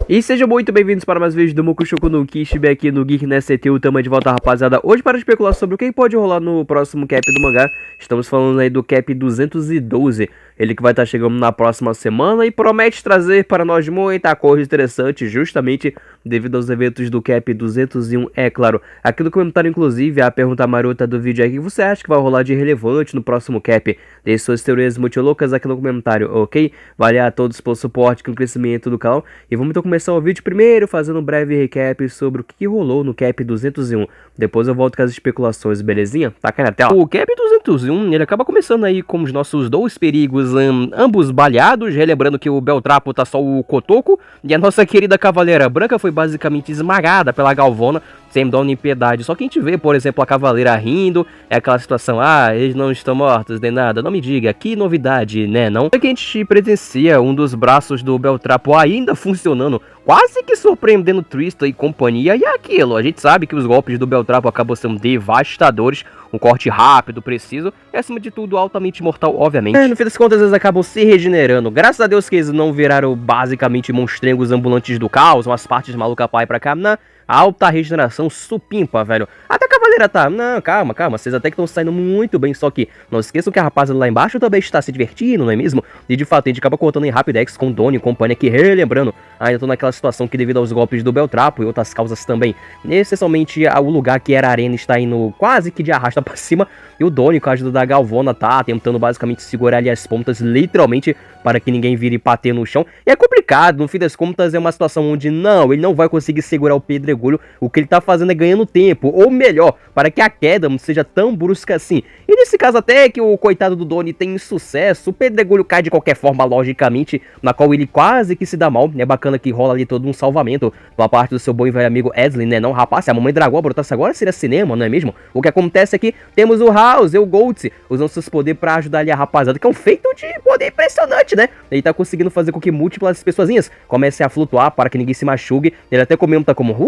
E sejam muito bem-vindos para mais um vídeo do Mokushoku no Kishibe aqui no Geek NST, tamo de volta, rapaziada. Hoje para especular sobre o que pode rolar no próximo cap do mangá. Estamos falando aí do cap 212, ele que vai estar chegando na próxima semana e promete trazer para nós muita coisa interessante, justamente devido aos eventos do cap 201, é claro. Aqui no comentário, inclusive, a pergunta marota do vídeo é: o que você acha que vai rolar de relevante no próximo cap? Deixe suas teorias muito loucas aqui no comentário, ok? Vale a todos pelo suporte e o crescimento do canal. E vamos então começar o vídeo primeiro fazendo um breve recap sobre o que rolou no cap 201. Depois eu volto com as especulações, belezinha? Taca na tela. O cap 201, ele acaba começando aí com os nossos dois perigos, ambos baleados, relembrando que o Beltrapo tá só o cotoco, e a nossa querida Cavaleira Branca foi basicamente esmagada pela Galvona, sem dó nem piedade. Só que a gente vê, por exemplo, a Cavaleira rindo, é aquela situação: ah, eles não estão mortos nem nada, não me diga, que novidade, né, não? É que a gente presencia um dos braços do Beltrapo ainda funcionando, quase que surpreendendo Tristan e companhia, e é aquilo, a gente sabe que os golpes do Beltrapo acabam sendo devastadores, um corte rápido, preciso, e acima de tudo altamente mortal, obviamente. No fim das contas eles acabam se regenerando, graças a Deus que eles não viraram basicamente monstrengos ambulantes do caos, umas partes maluca pai pra cá, na alta regeneração supimpa, velho. Até a Cavaleira tá, não, calma, vocês até que estão saindo muito bem, só que não esqueçam que a rapaziada lá embaixo também está se divertindo, não é mesmo? E de fato a gente acaba cortando em Rapidex com Doni e companhia, que relembrando, ainda tô naquela situação que devido aos golpes do Beltrapo e outras causas também, essencialmente o lugar que era a arena está indo quase que de arrasta pra cima, e o Doni com a ajuda da Galvona tá tentando basicamente segurar ali as pontas, literalmente, para que ninguém vire bater no chão. E é complicado, no fim das contas é uma situação onde não, ele não vai conseguir segurar o pedregulho, o que ele tá fazendo é ganhando tempo, ou melhor, para que a queda não seja tão brusca assim. E nesse caso até que o coitado do Doni tem sucesso, o pedregulho cai de qualquer forma, logicamente, na qual ele quase que se dá mal. É bacana que rola ali todo um salvamento pela parte do seu bom e velho amigo Edlin, né? Não, rapaz, se a Mamãe Dragão brotasse agora seria cinema, não é mesmo? O que acontece é que temos o House e o Goltz usando seus poderes pra ajudar ali a rapaziada, que é um feito de poder impressionante, né? Ele tá conseguindo fazer com que múltiplas pessoazinhas comecem a flutuar para que ninguém se machuque. Ele até comenta como: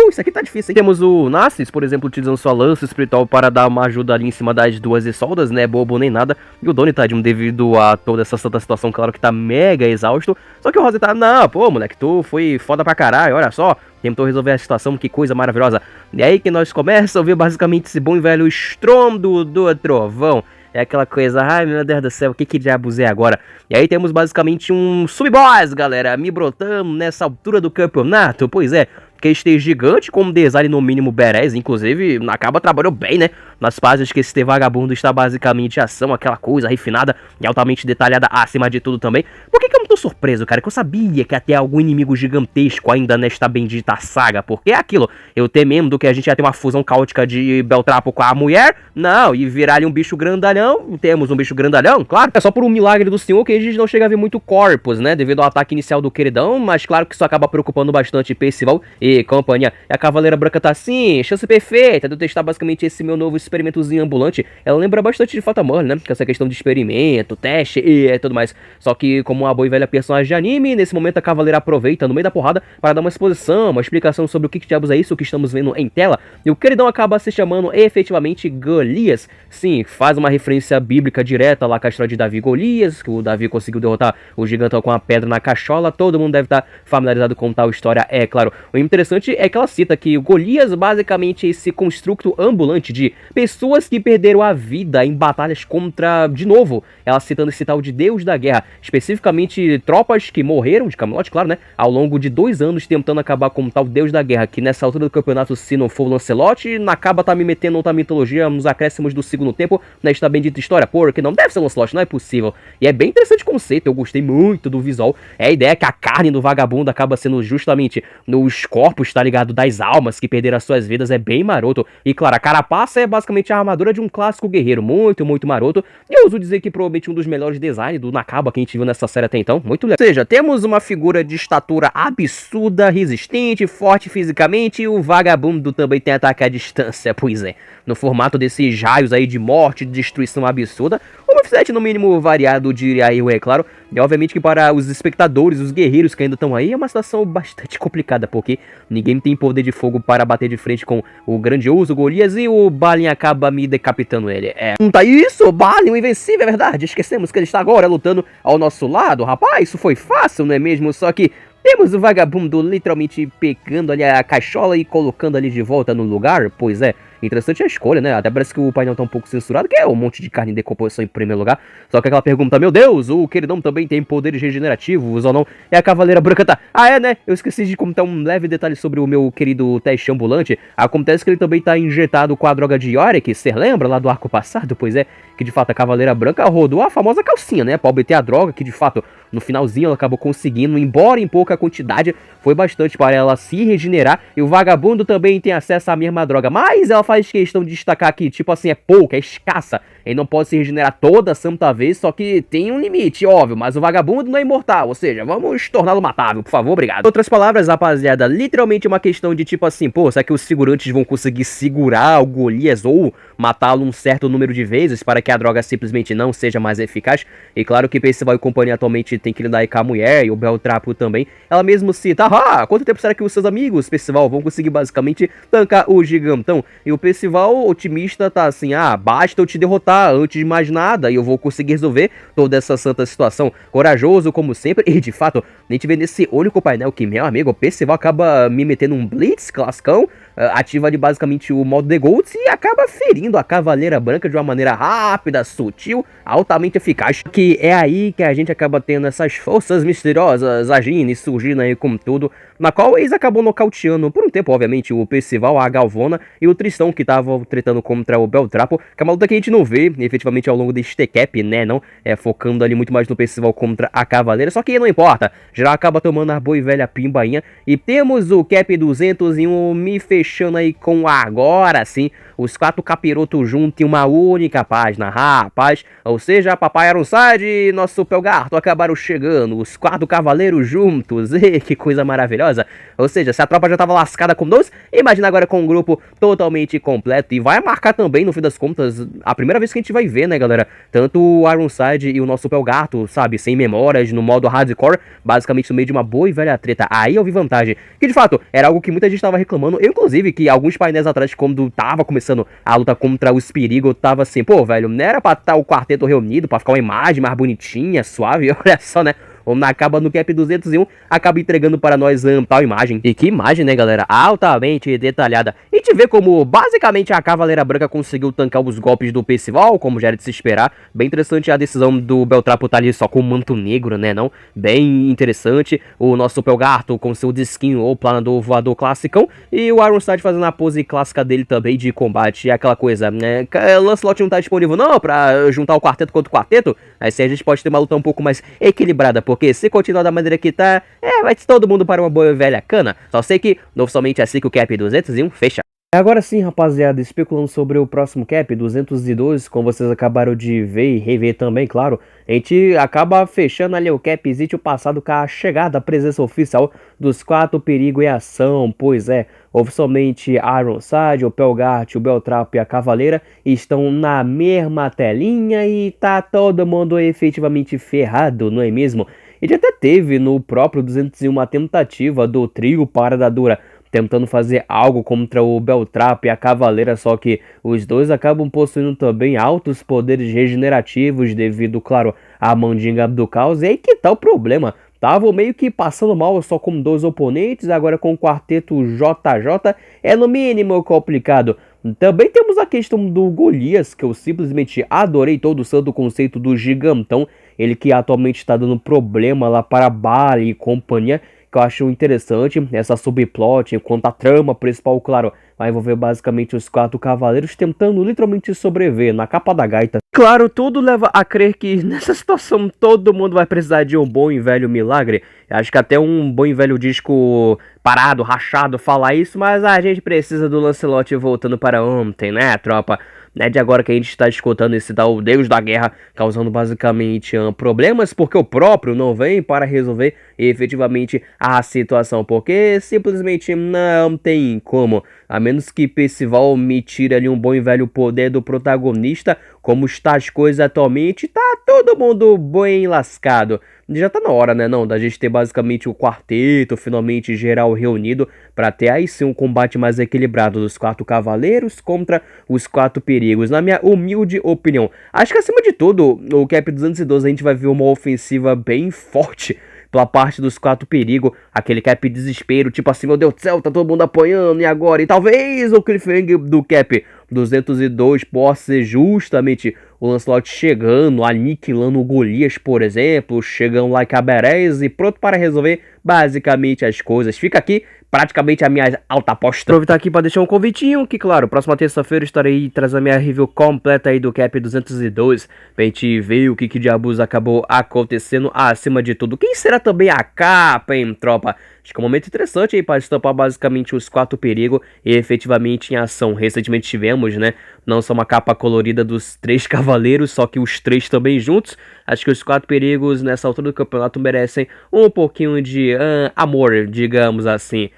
isso aqui tá difícil, hein? Temos o Nassis, por exemplo, utilizando sua lança espiritual para dar uma ajuda ali em cima das duas soldas, né? Bobo nem nada. E o Doni, tadinho, devido a toda essa santa situação, claro que tá mega exausto. Só que o Rose tá: não, pô, moleque, tu foi foda pra caralho, olha só. Tentou resolver a situação, que coisa maravilhosa. E aí que nós começamos a ouvir basicamente esse bom e velho estrondo do trovão. É aquela coisa: ai meu Deus do céu, o que diabos é agora? E aí temos basicamente um sub-boss, galera, me brotando nessa altura do campeonato. Pois é, que este gigante com um design no mínimo badass, inclusive Nakaba trabalhou bem, né? Nas páginas que esse vagabundo está basicamente ação, aquela coisa refinada e altamente detalhada acima de tudo também. Por que eu não tô surpreso, cara? Que eu sabia que ia ter algum inimigo gigantesco ainda nesta bendita saga. Porque é aquilo, eu temendo que a gente ia ter uma fusão caótica de Beltrapo com a mulher, não, e virar ali um bicho grandalhão. Temos um bicho grandalhão, claro. É só por um milagre do senhor que a gente não chega a ver muito corpos, né? Devido ao ataque inicial do queridão, mas claro que isso acaba preocupando bastante Percival e companhia. E a Cavaleira Branca tá assim, chance perfeita de eu testar basicamente esse meu novo experimentozinho ambulante. Ela lembra bastante de Fata Morte, né? Com essa questão de experimento, teste e tudo mais. Só que como uma boa e velha personagem de anime, nesse momento a Cavaleira aproveita no meio da porrada para dar uma exposição, uma explicação sobre o que diabos é isso que estamos vendo em tela. E o queridão acaba se chamando efetivamente Golias. Sim, faz uma referência bíblica direta lá com a história de Davi e Golias, que o Davi conseguiu derrotar o gigantão com a pedra na cachola. Todo mundo deve estar familiarizado com tal história, é claro. O interessante é que ela cita que o Golias basicamente é esse construto ambulante de pessoas que perderam a vida em batalhas contra, de novo, ela citando esse tal de Deus da Guerra, especificamente tropas que morreram de Camelot, claro, né, ao longo de 2 anos tentando acabar com o tal Deus da Guerra, que nessa altura do campeonato, se não for o Lancelot, Nakaba tá me metendo outra mitologia nos acréscimos do segundo tempo nesta bendita história, porque não deve ser o Lancelot, não é possível. E é bem interessante o conceito, eu gostei muito do visual. É a ideia que a carne do vagabundo acaba sendo justamente nos corpos, tá ligado, das almas que perderam as suas vidas, é bem maroto. E claro, a carapaça é basicamente a armadura de um clássico guerreiro, muito maroto. E eu uso dizer que provavelmente um dos melhores designs do Nakaba que a gente viu nessa série até então, muito legal. Ou seja, temos uma figura de estatura absurda, resistente, forte fisicamente, e o vagabundo também tem ataque à distância, pois é. No formato desses raios aí de morte, de destruição absurda, um moveset no mínimo variado, diria eu, é claro. E obviamente que para os espectadores, os guerreiros que ainda estão aí, é uma situação bastante complicada, porque ninguém tem poder de fogo para bater de frente com o grandioso Golias e o Balin acaba me decapitando ele. Tá isso, o Balin, o invencível, é verdade. Esquecemos que ele está agora lutando ao nosso lado. Rapaz, isso foi fácil, não é mesmo? Só que Temos o vagabundo literalmente pegando ali a cachola e colocando ali de volta no lugar. Pois é, interessante a escolha, né? Até parece que o painel tá um pouco censurado, que é um monte de carne em decomposição em primeiro lugar. Só que aquela pergunta, meu Deus, o queridão também tem poderes regenerativos ou não? É a Cavaleira Branca, tá? Ah, é, né? Eu esqueci de comentar um leve detalhe sobre o meu querido teste ambulante. Acontece que ele também tá injetado com a droga de Yorick, você lembra lá do arco passado? Pois é, que de fato a Cavaleira Branca rodou a famosa calcinha, né? Pra obter a droga, que de fato no finalzinho ela acabou conseguindo, embora em pouca quantidade, foi bastante para ela se regenerar. E o vagabundo também tem acesso à mesma droga, mas ela faz questão de destacar que, tipo assim, é pouca, é escassa. Ele não pode se regenerar toda santa vez, só que tem um limite, óbvio. Mas o vagabundo não é imortal, ou seja, vamos torná-lo matável, por favor, obrigado. Outras palavras, rapaziada, literalmente uma questão de tipo assim, pô, será que os figurantes vão conseguir segurar o Golias ou matá-lo um certo número de vezes para que a droga simplesmente não seja mais eficaz? E claro que Percival e companhia atualmente tem que lidar aí com a mulher e o Beltrapo também. Ela mesmo cita, quanto tempo será que os seus amigos, Percival, vão conseguir basicamente tancar o gigantão? E o Percival, otimista, tá assim, basta eu te derrotar antes de mais nada e eu vou conseguir resolver toda essa santa situação. Corajoso como sempre, e de fato, a gente vê nesse único painel que, meu amigo, o Percival acaba me metendo um Blitz classicão, ativa ali basicamente o modo The Golds e acaba ferindo a Cavaleira Branca de uma maneira rápida, sutil, altamente eficaz. Que é aí que a gente acaba tendo essas forças misteriosas agindo e surgindo aí com tudo, na qual eles acabam nocauteando por um tempo, obviamente, o Percival, a Galvona e o Tristão, que estavam tretando contra o Beltrapo, que é uma luta que a gente não vê efetivamente ao longo deste T-Cap, né, não? Focando ali muito mais no Percival contra a Cavaleira, só que não importa, já acaba tomando a boa e velha pimbainha, e temos o Cap 201 me fechando aí com agora sim, os 4 capirotos juntos em uma única página, rapaz, ou seja, Papai Ironside e nosso Pelgarto acabaram chegando, os 4 cavaleiros juntos, que coisa maravilhosa, ou seja, se a tropa já tava lascada com 2, imagina agora com um grupo totalmente completo, e vai marcar também, no fim das contas, a primeira vez que a gente vai ver, né, galera, tanto o Ironside e o nosso Pelgarto, sabe, sem memórias, no modo hardcore, basicamente no meio de uma boa e velha treta, aí eu vi vantagem, que de fato, era algo que muita gente tava reclamando, eu inclusive, que alguns painéis atrás, quando tava começando a luta contra o Spirigo, tava assim, pô, velho, não era pra estar o quarteto reunido, pra ficar uma imagem mais bonitinha, suave, olha só, né? Acaba no Cap 201, acaba entregando para nós tal imagem. E que imagem, né, galera? Altamente detalhada. E te vê como, basicamente, a Cavaleira Branca conseguiu tancar os golpes do Percival, como já era de se esperar. Bem interessante a decisão do Beltrapo estar ali só com o manto negro, né, não? Bem interessante. O nosso Pelgarto com seu disquinho ou planador voador classicão. E o Ironside fazendo a pose clássica dele também de combate. É aquela coisa, né? Lancelot não tá disponível não pra juntar o quarteto contra o quarteto. Aí sim a gente pode ter uma luta um pouco mais equilibrada, porque se continuar da maneira que tá, vai todo mundo para uma boa e velha cana. Só sei que, oficialmente, assim que o Cap 201 fecha. Agora sim, rapaziada, especulando sobre o próximo Cap 202, como vocês acabaram de ver e rever também, claro, a gente acaba fechando ali o Capzito passado com a chegada, a presença oficial dos 4 Perigo e Ação, pois é, oficialmente Ironside, o Pelgart, o Beltrapo e a Cavaleira estão na mesma telinha e tá todo mundo efetivamente ferrado, não é mesmo? Ele até teve no próprio 201 uma tentativa do trio Parada Dura tentando fazer algo contra o Beltrapo e a Cavaleira, só que os dois acabam possuindo também altos poderes regenerativos devido, claro, à mandinga do caos. E aí que tá o problema, estavam meio que passando mal só com 2 oponentes, agora com o quarteto JJ é no mínimo complicado. Também temos a questão do Golias, que eu simplesmente adorei todo o santo conceito do gigantão, ele que atualmente está dando problema lá para Bali e companhia, que eu acho interessante, essa subplot, enquanto a trama principal, claro, vai envolver basicamente os 4 cavaleiros tentando literalmente sobreviver na capa da gaita. Claro, tudo leva a crer que nessa situação todo mundo vai precisar de um bom e velho milagre. Acho que até um bom e velho disco parado, rachado fala isso, mas a gente precisa do Lancelot voltando para ontem, né, tropa? É de agora que a gente está escutando esse tal Deus da Guerra, causando basicamente problemas, porque o próprio não vem para resolver efetivamente a situação, porque simplesmente não tem como, a menos que Percival me tire ali um bom e velho poder do protagonista, como está as coisas atualmente, tá todo mundo bem lascado. Já tá na hora, né, não, da gente ter basicamente o quarteto finalmente geral reunido para ter aí sim um combate mais equilibrado dos 4 cavaleiros contra os 4 perigos, na minha humilde opinião. Acho que acima de tudo, o Cap 212 a gente vai ver uma ofensiva bem forte, pela parte dos 4 perigos, aquele cap desespero, tipo assim, meu Deus do céu, tá todo mundo apanhando, e agora? E talvez o cliffhanger do cap 202 possa ser justamente o Lancelot chegando, aniquilando o Golias, por exemplo, chegando lá em Cabarés e pronto para resolver basicamente as coisas. Fica aqui praticamente a minha alta aposta. Aproveitar aqui para deixar um convitinho, que claro, próxima terça-feira estarei trazendo a minha review completa aí do Cap 212, pra gente ver o que diabos acabou acontecendo acima de tudo. Quem será também a capa, hein, tropa? Acho que é um momento interessante aí para estampar basicamente os 4 perigos e efetivamente em ação. Recentemente tivemos, né, não só uma capa colorida dos 3 cavaleiros, só que os 3 também juntos. Acho que os 4 perigos nessa altura do campeonato merecem um pouquinho de amor, digamos assim.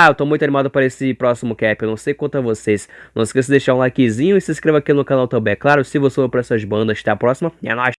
Eu tô muito animado para esse próximo cap, eu não sei quanto a vocês. Não esqueça de deixar um likezinho e se inscreva aqui no canal também. É claro, se você for para essas bandas, até a próxima e é nóis!